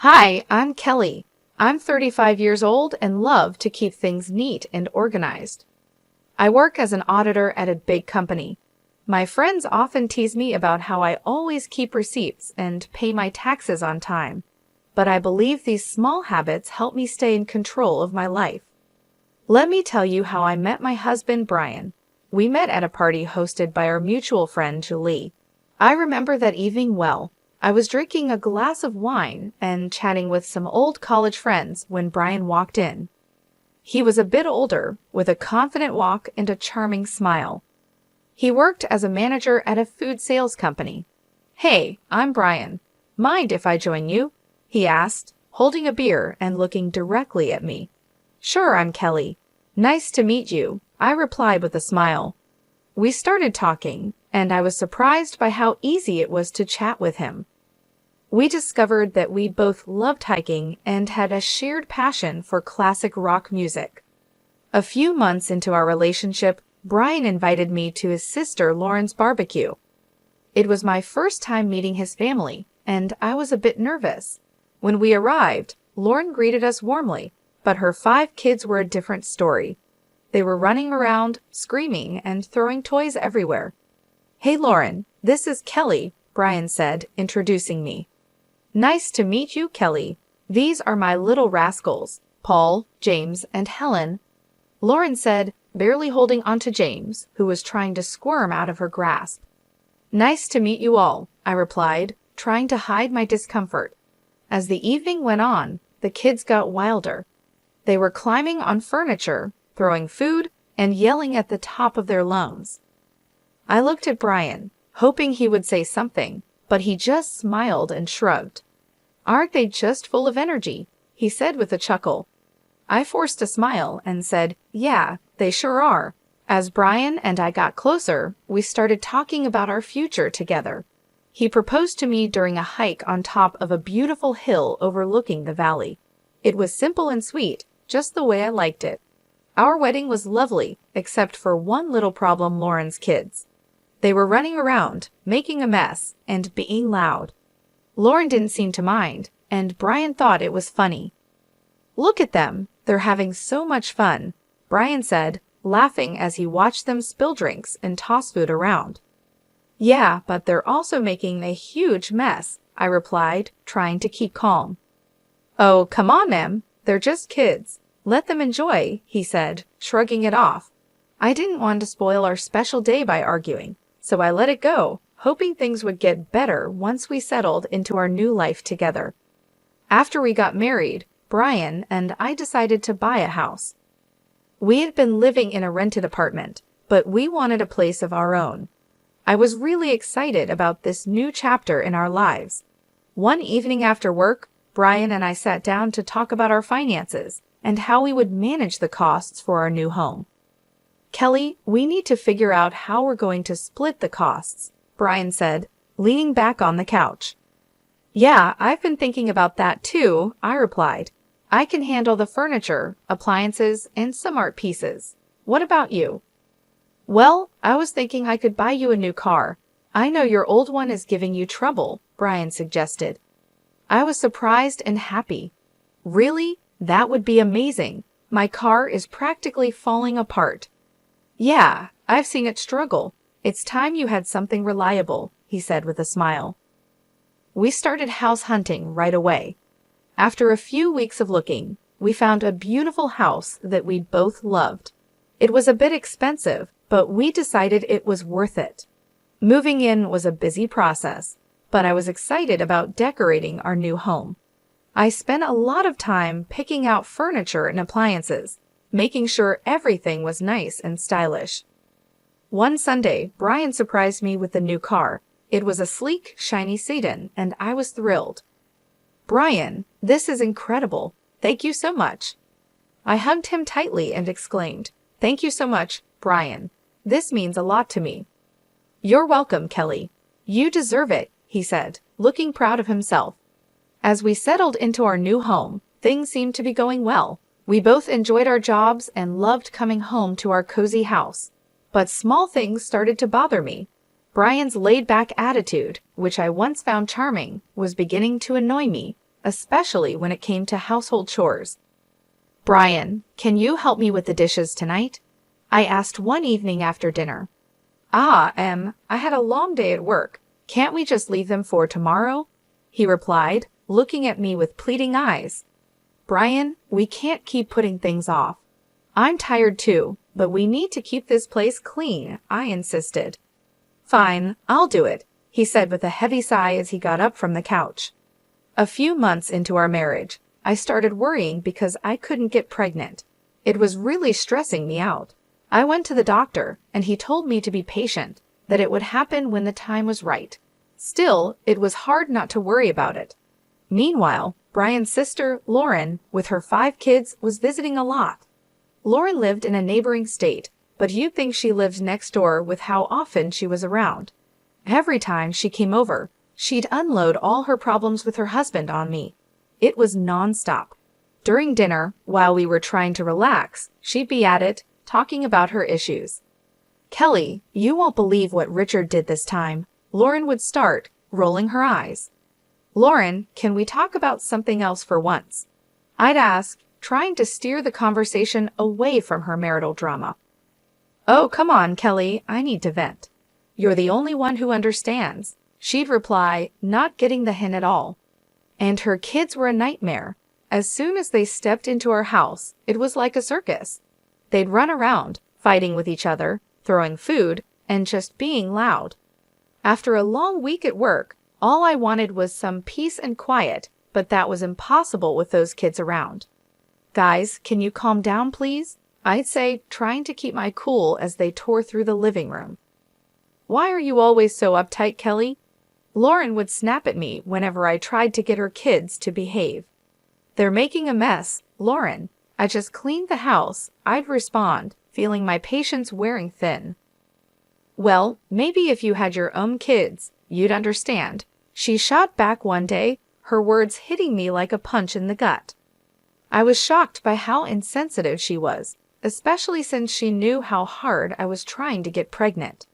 Hi, I'm Kelly. I'm 35 years old and love to keep things neat and organized. I work as an auditor at a big company. My friends often tease me about how I always keep receipts and pay my taxes on time, but I believe these small habits help me stay in control of my life. Let me tell you how I met my husband, Brian. We met at a party hosted by our mutual friend, Julie. I remember that evening well. I was drinking a glass of wine and chatting with some old college friends when Brian walked in. He was a bit older, with a confident walk and a charming smile. He worked as a manager at a food sales company. "Hey, I'm Brian. Mind if I join you?" he asked, holding a beer and looking directly at me. "Sure, I'm Kelly. Nice to meet you," I replied with a smile. We started talking, and I was surprised by how easy it was to chat with him. We discovered that we both loved hiking and had a shared passion for classic rock music. A few months into our relationship, Brian invited me to his sister Lauren's barbecue. It was my first time meeting his family, and I was a bit nervous. When we arrived, Lauren greeted us warmly, but her 5 kids were a different story. They were running around, screaming, and throwing toys everywhere. "Hey Lauren, this is Kelly," Brian said, introducing me. "Nice to meet you, Kelly. These are my little rascals, Paul, James, and Helen," Lauren said, barely holding onto James, who was trying to squirm out of her grasp. "Nice to meet you all," I replied, trying to hide my discomfort. As the evening went on, the kids got wilder. They were climbing on furniture, throwing food, and yelling at the top of their lungs. I looked at Brian, hoping he would say something, but he just smiled and shrugged. "Aren't they just full of energy?" he said with a chuckle. I forced a smile and said, "Yeah, they sure are." As Brian and I got closer, we started talking about our future together. He proposed to me during a hike on top of a beautiful hill overlooking the valley. It was simple and sweet, just the way I liked it. Our wedding was lovely, except for one little problem: Lauren's kids. They were running around, making a mess, and being loud. Lauren didn't seem to mind, and Brian thought it was funny. "Look at them, they're having so much fun," Brian said, laughing as he watched them spill drinks and toss food around. "Yeah, but they're also making a huge mess," I replied, trying to keep calm. "Oh, come on, Em, they're just kids. Let them enjoy," he said, shrugging it off. I didn't want to spoil our special day by arguing, so I let it go, hoping things would get better once we settled into our new life together. After we got married, Brian and I decided to buy a house. We had been living in a rented apartment, but we wanted a place of our own. I was really excited about this new chapter in our lives. One evening after work, Brian and I sat down to talk about our finances and how we would manage the costs for our new home. "Kelly, we need to figure out how we're going to split the costs," Brian said, leaning back on the couch. "Yeah, I've been thinking about that too," I replied. "I can handle the furniture, appliances, and some art pieces. What about you?" "Well, I was thinking I could buy you a new car. I know your old one is giving you trouble," Brian suggested. I was surprised and happy. "Really? That would be amazing. My car is practically falling apart." "Yeah, I've seen it struggle. It's time you had something reliable," he said with a smile. We started house hunting right away. After a few weeks of looking, we found a beautiful house that we both loved. It was a bit expensive, but we decided it was worth it. Moving in was a busy process, but I was excited about decorating our new home. I spent a lot of time picking out furniture and appliances, making sure everything was nice and stylish. One Sunday, Brian surprised me with a new car. It was a sleek, shiny sedan, and I was thrilled. "Brian, this is incredible. Thank you so much." I hugged him tightly and exclaimed, "Thank you so much, Brian. This means a lot to me." "You're welcome, Kelly. You deserve it," he said, looking proud of himself. As we settled into our new home, things seemed to be going well. We both enjoyed our jobs and loved coming home to our cozy house. But small things started to bother me. Brian's laid-back attitude, which I once found charming, was beginning to annoy me, especially when it came to household chores. Brian, can you help me with the dishes tonight? I asked one evening after dinner. I had a long day at work. Can't we just leave them for tomorrow? He replied, looking at me with pleading eyes. Brian, we can't keep putting things off. I'm tired too, but we need to keep this place clean, I insisted. Fine, I'll do it, he said with a heavy sigh as he got up from the couch. A few months into our marriage, I started worrying because I couldn't get pregnant. It was really stressing me out. I went to the doctor, and he told me to be patient, that it would happen when the time was right. Still, it was hard not to worry about it. Meanwhile, Brian's sister, Lauren, with her 5 kids, was visiting a lot. Lauren lived in a neighboring state, but you'd think she lived next door with how often she was around. Every time she came over, she'd unload all her problems with her husband on me. It was nonstop. During dinner, while we were trying to relax, she'd be at it, talking about her issues. Kelly, you won't believe what Richard did this time, Lauren would start, rolling her eyes. Lauren, can we talk about something else for once? I'd ask, trying to steer the conversation away from her marital drama. Oh, come on, Kelly, I need to vent. You're the only one who understands, she'd reply, not getting the hint at all. And her kids were a nightmare. As soon as they stepped into our house, it was like a circus. They'd run around, fighting with each other, throwing food, and just being loud. After a long week at work, all I wanted was some peace and quiet, but that was impossible with those kids around. Guys, can you calm down, please? I'd say, trying to keep my cool as they tore through the living room. Why are you always so uptight, Kelly? Lauren would snap at me whenever I tried to get her kids to behave. They're making a mess, Lauren. I just cleaned the house, I'd respond, feeling my patience wearing thin. Well, maybe if you had your own kids, you'd understand. She shot back one day, her words hitting me like a punch in the gut. I was shocked by how insensitive she was, especially since she knew how hard I was trying to get pregnant.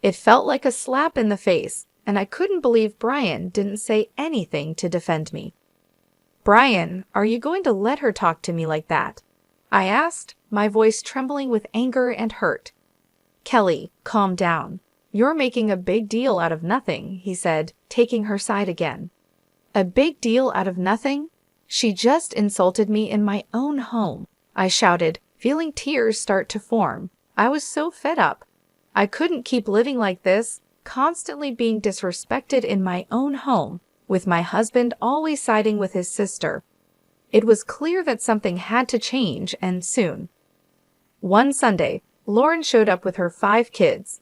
It felt like a slap in the face, and I couldn't believe Brian didn't say anything to defend me. Brian, are you going to let her talk to me like that? I asked, my voice trembling with anger and hurt. Kelly, calm down. You're making a big deal out of nothing, he said, taking her side again. A big deal out of nothing? She just insulted me in my own home, I shouted, feeling tears start to form. I was so fed up. I couldn't keep living like this, constantly being disrespected in my own home, with my husband always siding with his sister. It was clear that something had to change, and soon. One Sunday, Lauren showed up with her 5 kids.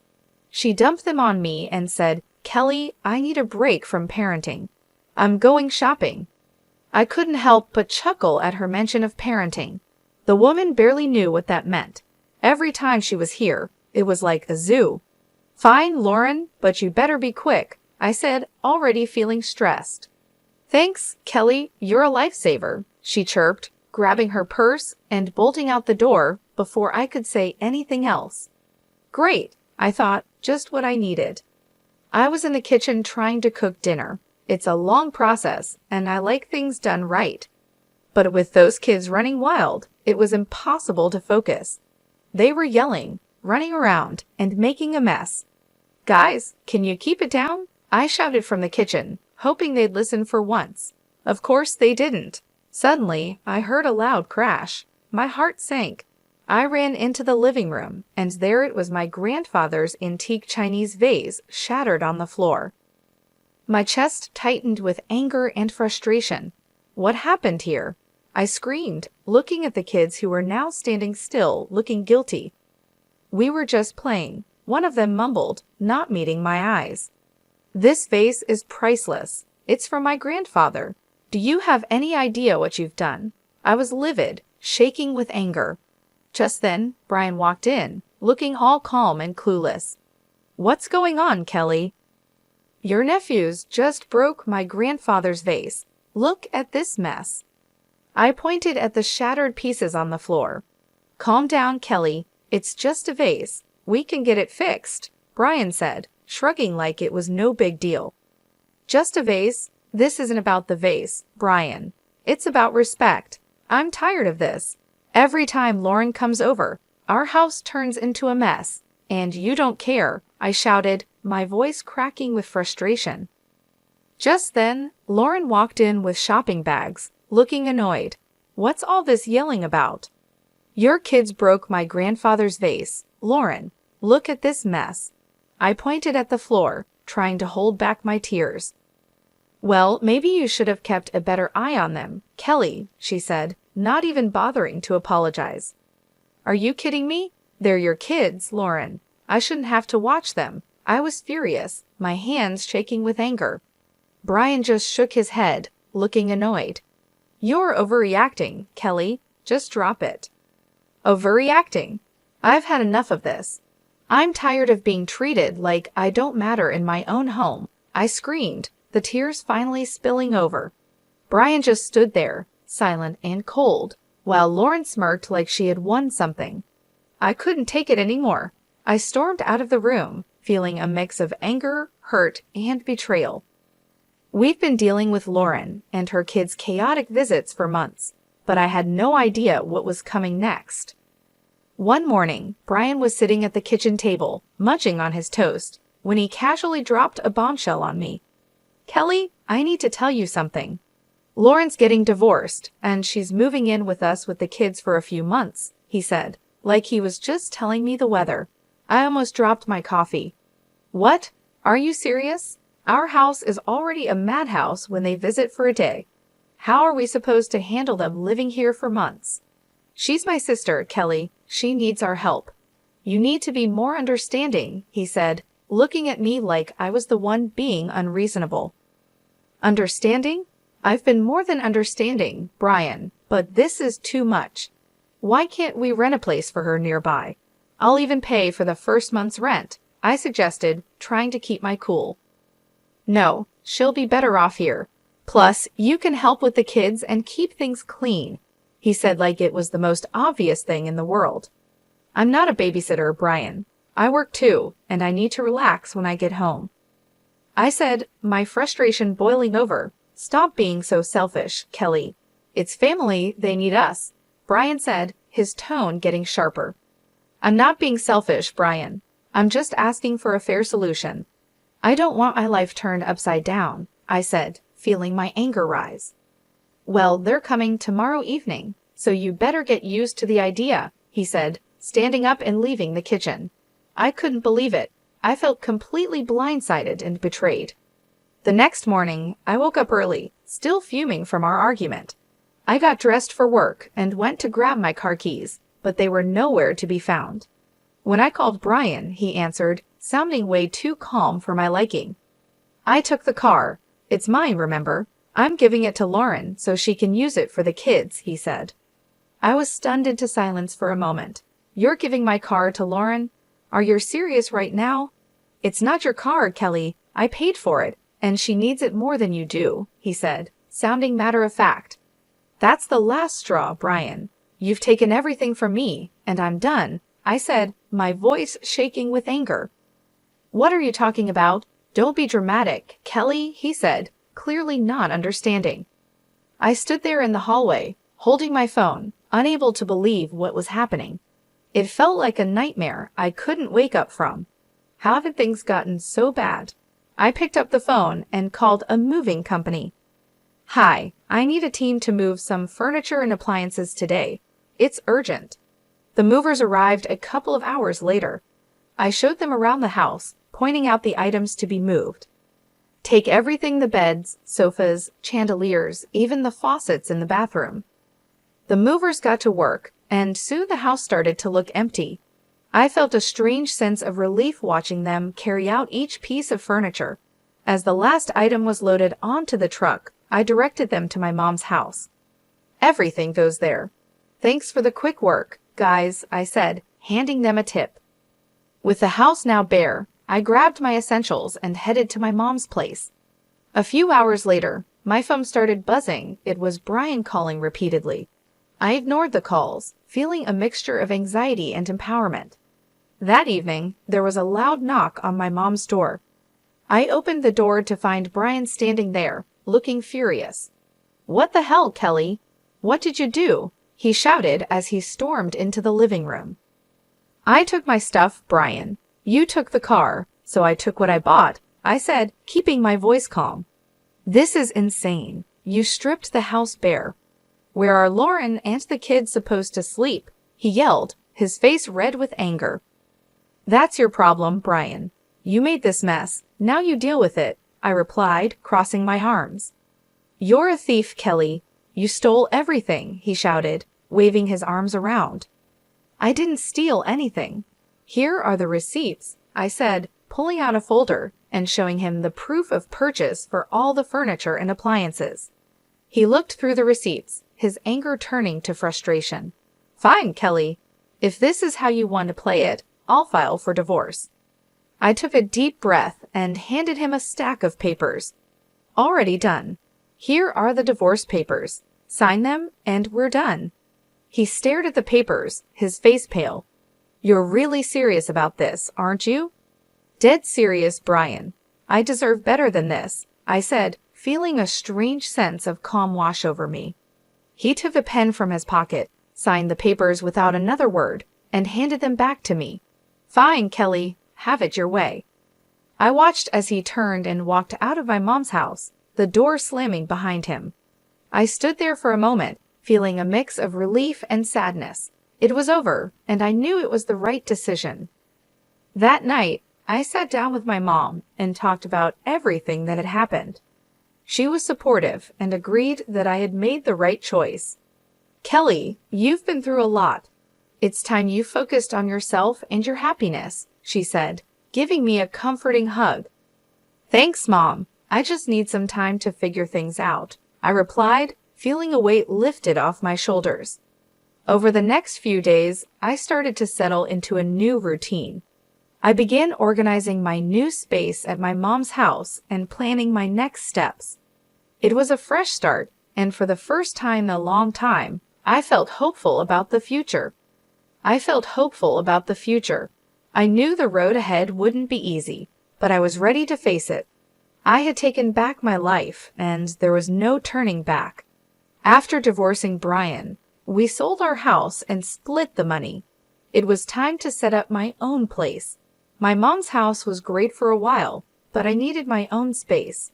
She dumped them on me and said, Kelly, I need a break from parenting. I'm going shopping. I couldn't help but chuckle at her mention of parenting. The woman barely knew what that meant. Every time she was here, it was like a zoo. Fine, Lauren, but you better be quick, I said, already feeling stressed. Thanks, Kelly, you're a lifesaver, she chirped, grabbing her purse and bolting out the door before I could say anything else. Great, I thought, just what I needed. I was in the kitchen trying to cook dinner. It's a long process, and I like things done right. But with those kids running wild, it was impossible to focus. They were yelling, running around, and making a mess. Guys, can you keep it down? I shouted from the kitchen, hoping they'd listen for once. Of course they didn't. Suddenly, I heard a loud crash. My heart sank. I ran into the living room, and there it was, my grandfather's antique Chinese vase shattered on the floor. My chest tightened with anger and frustration. What happened here? I screamed, looking at the kids who were now standing still, looking guilty. We were just playing, one of them mumbled, not meeting my eyes. This vase is priceless. It's from my grandfather. Do you have any idea what you've done? I was livid, shaking with anger. Just then, Brian walked in, looking all calm and clueless. What's going on, Kelly? Your nephews just broke my grandfather's vase. Look at this mess. I pointed at the shattered pieces on the floor. Calm down, Kelly. It's just a vase. We can get it fixed, Brian said, shrugging like it was no big deal. Just a vase? This isn't about the vase, Brian. It's about respect. I'm tired of this. Every time Lauren comes over, our house turns into a mess. And you don't care, I shouted, my voice cracking with frustration. Just then, Lauren walked in with shopping bags, looking annoyed. What's all this yelling about? Your kids broke my grandfather's vase. Lauren, look at this mess. I pointed at the floor, trying to hold back my tears. Well, maybe you should have kept a better eye on them, Kelly, she said, not even bothering to apologize. Are you kidding me? They're your kids, Lauren. I shouldn't have to watch them. I was furious, my hands shaking with anger. Brian just shook his head, looking annoyed. You're overreacting, Kelly. Just drop it. Overreacting? I've had enough of this. I'm tired of being treated like I don't matter in my own home, I screamed, the tears finally spilling over. Brian just stood there, silent and cold, while Lauren smirked like she had won something. I couldn't take it anymore. I stormed out of the room, feeling a mix of anger, hurt, and betrayal. We've been dealing with Lauren and her kids' chaotic visits for months, but I had no idea what was coming next. One morning, Brian was sitting at the kitchen table, munching on his toast, when he casually dropped a bombshell on me. Kelly, I need to tell you something. Lauren's getting divorced, and she's moving in with us with the kids for a few months, he said, like he was just telling me the weather. I almost dropped my coffee. What? Are you serious? Our house is already a madhouse when they visit for a day. How are we supposed to handle them living here for months? She's my sister, Kelly. She needs our help. You need to be more understanding, he said, looking at me like I was the one being unreasonable. Understanding? I've been more than understanding, Brian, but this is too much. Why can't we rent a place for her nearby? I'll even pay for the first month's rent, I suggested, trying to keep my cool. No, she'll be better off here. Plus, you can help with the kids and keep things clean, he said like it was the most obvious thing in the world. I'm not a babysitter, Brian. I work too, and I need to relax when I get home. I said, my frustration boiling over. Stop being so selfish, Kelly. It's family, they need us, Brian said, his tone getting sharper. I'm not being selfish, Brian. I'm just asking for a fair solution. I don't want my life turned upside down, I said, feeling my anger rise. Well, they're coming tomorrow evening, so you better get used to the idea, he said, standing up and leaving the kitchen. I couldn't believe it. I felt completely blindsided and betrayed. The next morning, I woke up early, still fuming from our argument. I got dressed for work and went to grab my car keys, but they were nowhere to be found. When I called Brian, he answered, sounding way too calm for my liking. I took the car. It's mine, remember? I'm giving it to Lauren so she can use it for the kids, he said. I was stunned into silence for a moment. You're giving my car to Lauren? Are you serious right now? It's not your car, Kelly. I paid for it, and she needs it more than you do, he said, sounding matter-of-fact. That's the last straw, Brian. You've taken everything from me, and I'm done, I said, my voice shaking with anger. What are you talking about? Don't be dramatic, Kelly, he said, clearly not understanding. I stood there in the hallway, holding my phone, unable to believe what was happening. It felt like a nightmare I couldn't wake up from. How had things gotten so bad? I picked up the phone and called a moving company. Hi, I need a team to move some furniture and appliances today. It's urgent. The movers arrived a couple of hours later. I showed them around the house, pointing out the items to be moved. Take everything, the beds, sofas, chandeliers, even the faucets in the bathroom. The movers got to work, and soon the house started to look empty. I felt a strange sense of relief watching them carry out each piece of furniture. As the last item was loaded onto the truck, I directed them to my mom's house. Everything goes there. Thanks for the quick work, guys, I said, handing them a tip. With the house now bare, I grabbed my essentials and headed to my mom's place. A few hours later, my phone started buzzing. It was Brian calling repeatedly. I ignored the calls, feeling a mixture of anxiety and empowerment. That evening, there was a loud knock on my mom's door. I opened the door to find Brian standing there, looking furious. "What the hell, Kelly? What did you do?" he shouted as he stormed into the living room. "I took my stuff, Brian. You took the car, so I took what I bought," I said, keeping my voice calm. "This is insane. You stripped the house bare. Where are Lauren and the kids supposed to sleep?" he yelled, his face red with anger. "That's your problem, Brian. You made this mess. Now you deal with it," I replied, crossing my arms. "You're a thief, Kelly. You stole everything," he shouted, waving his arms around. "I didn't steal anything. Here are the receipts," I said, pulling out a folder and showing him the proof of purchase for all the furniture and appliances. He looked through the receipts, his anger turning to frustration. "Fine, Kelly. If this is how you want to play it, I'll file for divorce." I took a deep breath and handed him a stack of papers. "Already done. Here are the divorce papers. Sign them, and we're done." He stared at the papers, his face pale. "You're really serious about this, aren't you?" "Dead serious, Brian. I deserve better than this," I said, feeling a strange sense of calm wash over me. He took a pen from his pocket, signed the papers without another word, and handed them back to me. "Fine, Kelly. Have it your way." I watched as he turned and walked out of my mom's house, the door slamming behind him. I stood there for a moment, feeling a mix of relief and sadness. It was over, and I knew it was the right decision. That night, I sat down with my mom and talked about everything that had happened. She was supportive and agreed that I had made the right choice. "Kelly, you've been through a lot. It's time you focused on yourself and your happiness," she said, giving me a comforting hug. "Thanks, Mom. I just need some time to figure things out," I replied, feeling a weight lifted off my shoulders. Over the next few days, I started to settle into a new routine. I began organizing my new space at my mom's house and planning my next steps. It was a fresh start, and for the first time in a long time, I felt hopeful about the future. I knew the road ahead wouldn't be easy, but I was ready to face it. I had taken back my life, and there was no turning back. After divorcing Brian, we sold our house and split the money. It was time to set up my own place. My mom's house was great for a while, but I needed my own space.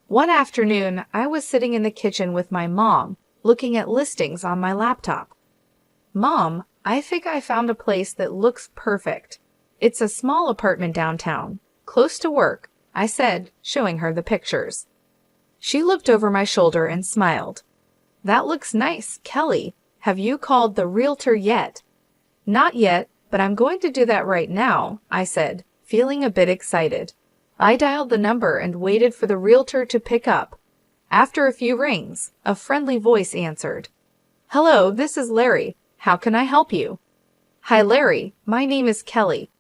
One afternoon, I was sitting in the kitchen with my mom, looking at listings on my laptop. "Mom, I think I found a place that looks perfect. It's a small apartment downtown, close to work," I said, showing her the pictures. She looked over my shoulder and smiled. "That looks nice, Kelly. Have you called the realtor yet?" "Not yet, but I'm going to do that right now," I said, feeling a bit excited. I dialed the number and waited for the realtor to pick up. After a few rings, a friendly voice answered. "Hello, this is Larry. How can I help you?" "Hi, Larry. My name is Kelly.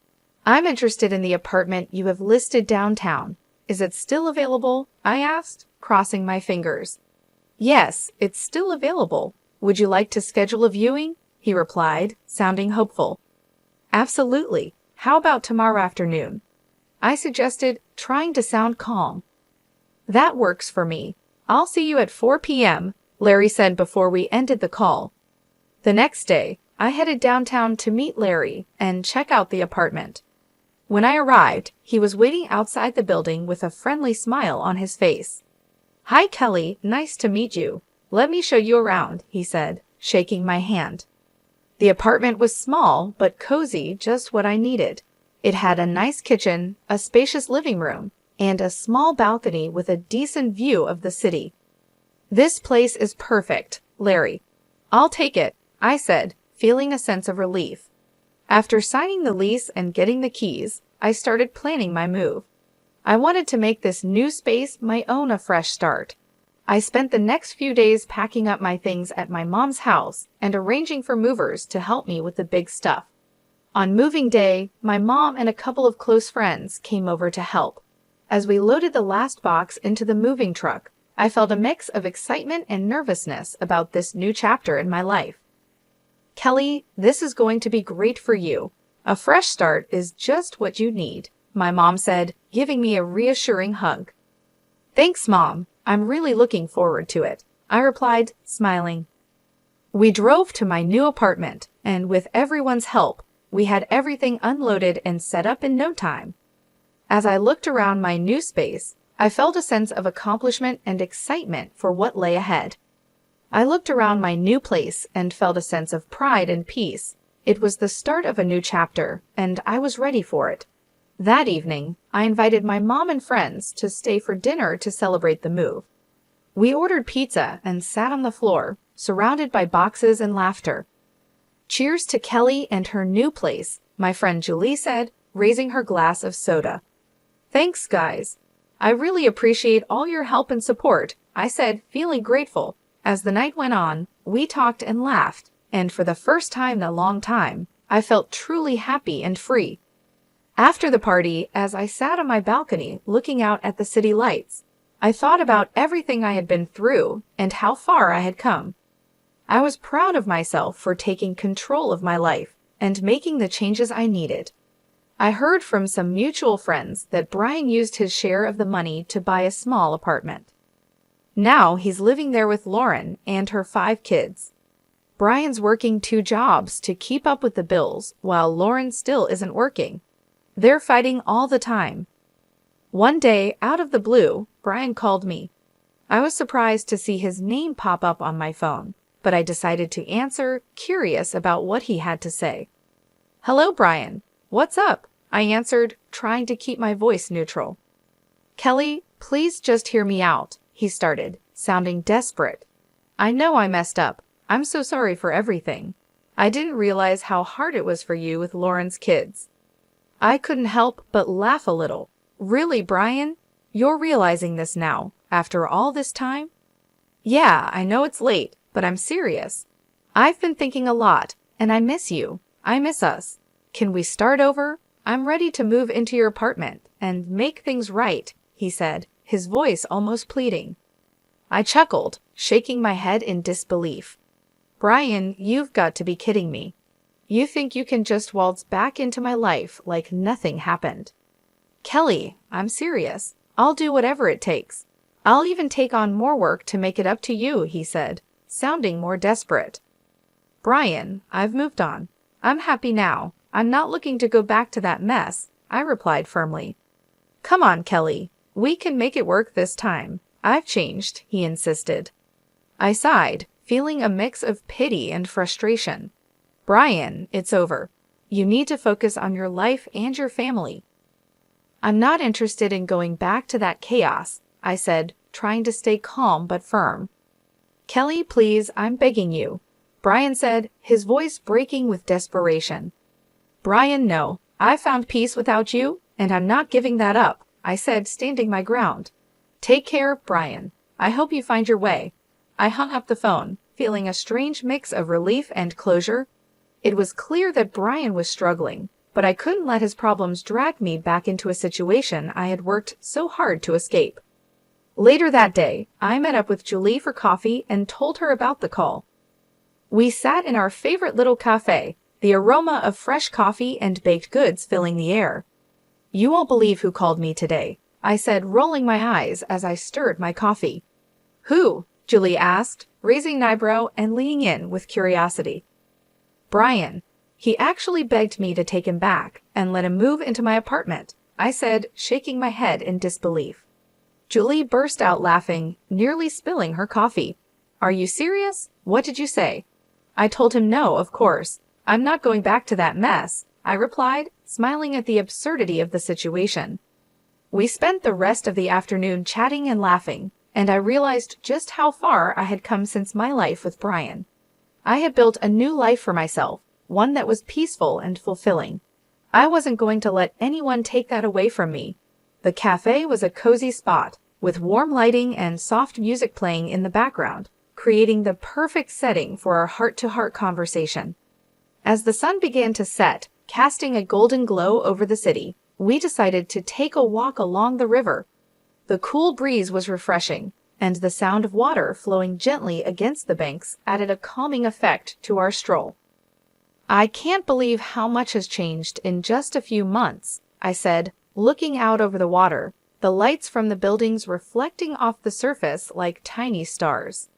I'm interested in the apartment you have listed downtown. Is it still available?" I asked, crossing my fingers. "Yes, it's still available. Would you like to schedule a viewing?" he replied, sounding hopeful. "Absolutely. How about tomorrow afternoon?" I suggested, trying to sound calm. "That works for me. I'll see you at 4 p.m., Larry said before we ended the call. The next day, I headed downtown to meet Larry and check out the apartment. When I arrived, he was waiting outside the building with a friendly smile on his face. "Hi, Kelly. Nice to meet you. Let me show you around," he said, shaking my hand. The apartment was small but cozy, just what I needed. It had a nice kitchen, a spacious living room, and a small balcony with a decent view of the city. "This place is perfect, Larry. I'll take it," I said, feeling a sense of relief. After signing the lease and getting the keys, I started planning my move. I wanted to make this new space my own a fresh start. I spent the next few days packing up my things at my mom's house and arranging for movers to help me with the big stuff. On moving day, my mom and a couple of close friends came over to help. As we loaded the last box into the moving truck, I felt a mix of excitement and nervousness about this new chapter in my life. "Kelly, this is going to be great for you. A fresh start is just what you need," my mom said, giving me a reassuring hug. "Thanks, Mom. I'm really looking forward to it, I replied, smiling. We drove to my new apartment, and with everyone's help, we had everything unloaded and set up in no time. As I looked around my new space, I felt a sense of accomplishment and excitement for what lay ahead. I looked around my new place and felt a sense of pride and peace. It was the start of a new chapter, and I was ready for it. That evening, I invited my mom and friends to stay for dinner to celebrate the move. We ordered pizza and sat on the floor, surrounded by boxes and laughter. Cheers to Kelly and her new place, my friend Julie said, raising her glass of soda. Thanks, guys. I really appreciate all your help and support, I said, feeling grateful. As the night went on, we talked and laughed, and for the first time in a long time, I felt truly happy and free. After the party, as I sat on my balcony looking out at the city lights, I thought about everything I had been through and how far I had come. I was proud of myself for taking control of my life and making the changes I needed. I heard from some mutual friends that Brian used his share of the money to buy a small apartment. Now he's living there with Lauren and her 5 kids. Brian's working 2 jobs to keep up with the bills while Lauren still isn't working. They're fighting all the time. One day, out of the blue, Brian called me. I was surprised to see his name pop up on my phone, but I decided to answer, curious about what he had to say. Hello, Brian. What's up? I answered, trying to keep my voice neutral. Kelly, please just hear me out, he started, sounding desperate. I know I messed up. I'm so sorry for everything. I didn't realize how hard it was for you with Lauren's kids. I couldn't help but laugh a little. Really, Brian? You're realizing this now, after all this time? Yeah, I know it's late, but I'm serious. I've been thinking a lot, and I miss you. I miss us. Can we start over? I'm ready to move into your apartment and make things right, he said, his voice almost pleading. I chuckled, shaking my head in disbelief. Brian, you've got to be kidding me. You think you can just waltz back into my life like nothing happened? Kelly, I'm serious. I'll do whatever it takes. I'll even take on more work to make it up to you, he said, sounding more desperate. Brian, I've moved on. I'm happy now. I'm not looking to go back to that mess, I replied firmly. Come on, Kelly. We can make it work this time. I've changed, he insisted. I sighed, feeling a mix of pity and frustration. Brian, it's over. You need to focus on your life and your family. I'm not interested in going back to that chaos, I said, trying to stay calm but firm. Kelly, please, I'm begging you, Brian said, his voice breaking with desperation. Brian, no. I found peace without you, and I'm not giving that up, I said, standing my ground. Take care, Brian. I hope you find your way. I hung up the phone, feeling a strange mix of relief and closure. It was clear that Brian was struggling, but I couldn't let his problems drag me back into a situation I had worked so hard to escape. Later that day, I met up with Julie for coffee and told her about the call. We sat in our favorite little cafe, the aroma of fresh coffee and baked goods filling the air. You won't believe who called me today, I said, rolling my eyes as I stirred my coffee. Who? Julie asked, raising an eyebrow and leaning in with curiosity. Brian. He actually begged me to take him back and let him move into my apartment, I said, shaking my head in disbelief. Julie burst out laughing, nearly spilling her coffee. Are you serious? What did you say? I told him no, of course. I'm not going back to that mess, I replied, smiling at the absurdity of the situation. We spent the rest of the afternoon chatting and laughing, and I realized just how far I had come since my life with Brian. I had built a new life for myself, one that was peaceful and fulfilling. I wasn't going to let anyone take that away from me. The cafe was a cozy spot, with warm lighting and soft music playing in the background, creating the perfect setting for our heart-to-heart conversation. As the sun began to set, casting a golden glow over the city, we decided to take a walk along the river. The cool breeze was refreshing, and the sound of water flowing gently against the banks added a calming effect to our stroll. I can't believe how much has changed in just a few months, I said, looking out over the water, the lights from the buildings reflecting off the surface like tiny stars.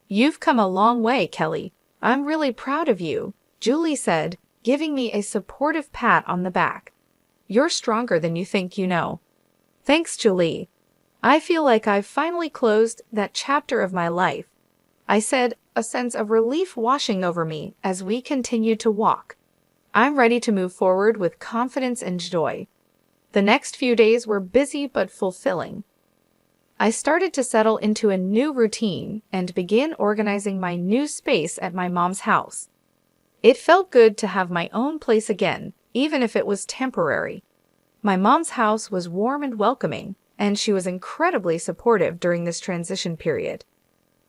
"You've come a long way, Kelly. I'm really proud of you," Julie said, giving me a supportive pat on the back. "You're stronger than you think you know." "Thanks, Julie. I feel like I've finally closed that chapter of my life," I said, a sense of relief washing over me as we continued to walk. "I'm ready to move forward with confidence and joy." The next few days were busy but fulfilling. I started to settle into a new routine and began organizing my new space at my mom's house. It felt good to have my own place again, even if it was temporary. My mom's house was warm and welcoming, and she was incredibly supportive during this transition period.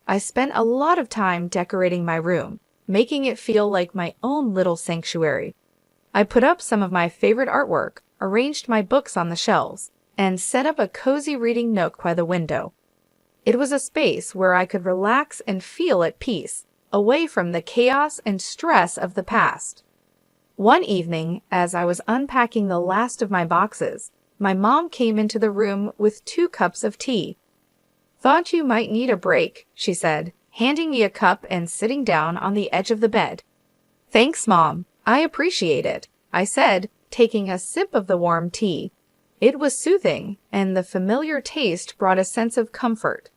I spent a lot of time decorating my room, making it feel like my own little sanctuary. I put up some of my favorite artwork, arranged my books on the shelves, and set up a cozy reading nook by the window. It was a space where I could relax and feel at peace, away from the chaos and stress of the past. One evening, as I was unpacking the last of my boxes, my mom came into the room with 2 cups of tea. "Thought you might need a break," she said, handing me a cup and sitting down on the edge of the bed. "Thanks, Mom. I appreciate it," I said, taking a sip of the warm tea. It was soothing, and the familiar taste brought a sense of comfort.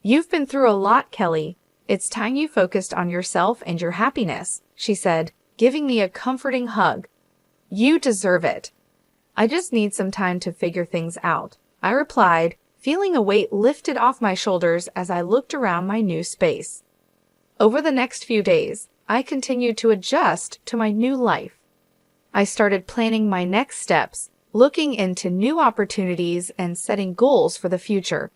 "You've been through a lot, Kelly. It's time you focused on yourself and your happiness," she said, giving me a comforting hug. "You deserve it." "I just need some time to figure things out," I replied, feeling a weight lifted off my shoulders as I looked around my new space. Over the next few days, I continued to adjust to my new life. I started planning my next steps, looking into new opportunities and setting goals for the future.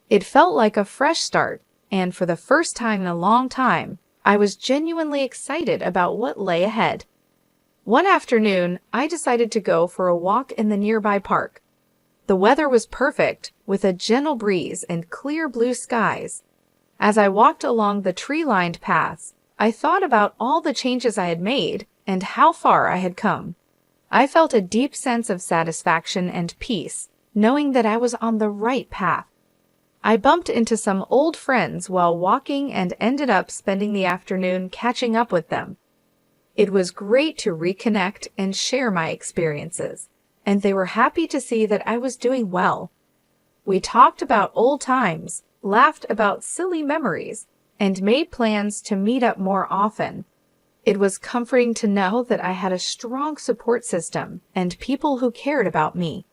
It felt like a fresh start, and for the first time in a long time, I was genuinely excited about what lay ahead. One afternoon, I decided to go for a walk in the nearby park. The weather was perfect, with a gentle breeze and clear blue skies. As I walked along the tree-lined paths, I thought about all the changes I had made and how far I had come. I felt a deep sense of satisfaction and peace, knowing that I was on the right path. I bumped into some old friends while walking and ended up spending the afternoon catching up with them. It was great to reconnect and share my experiences, and they were happy to see that I was doing well. We talked about old times, laughed about silly memories, and made plans to meet up more often. It was comforting to know that I had a strong support system and people who cared about me.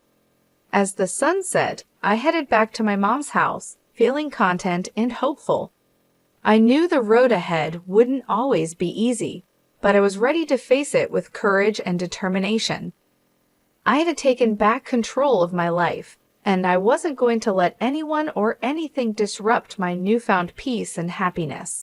As the sun set, I headed back to my mom's house, feeling content and hopeful. I knew the road ahead wouldn't always be easy, but I was ready to face it with courage and determination. I had taken back control of my life, and I wasn't going to let anyone or anything disrupt my newfound peace and happiness.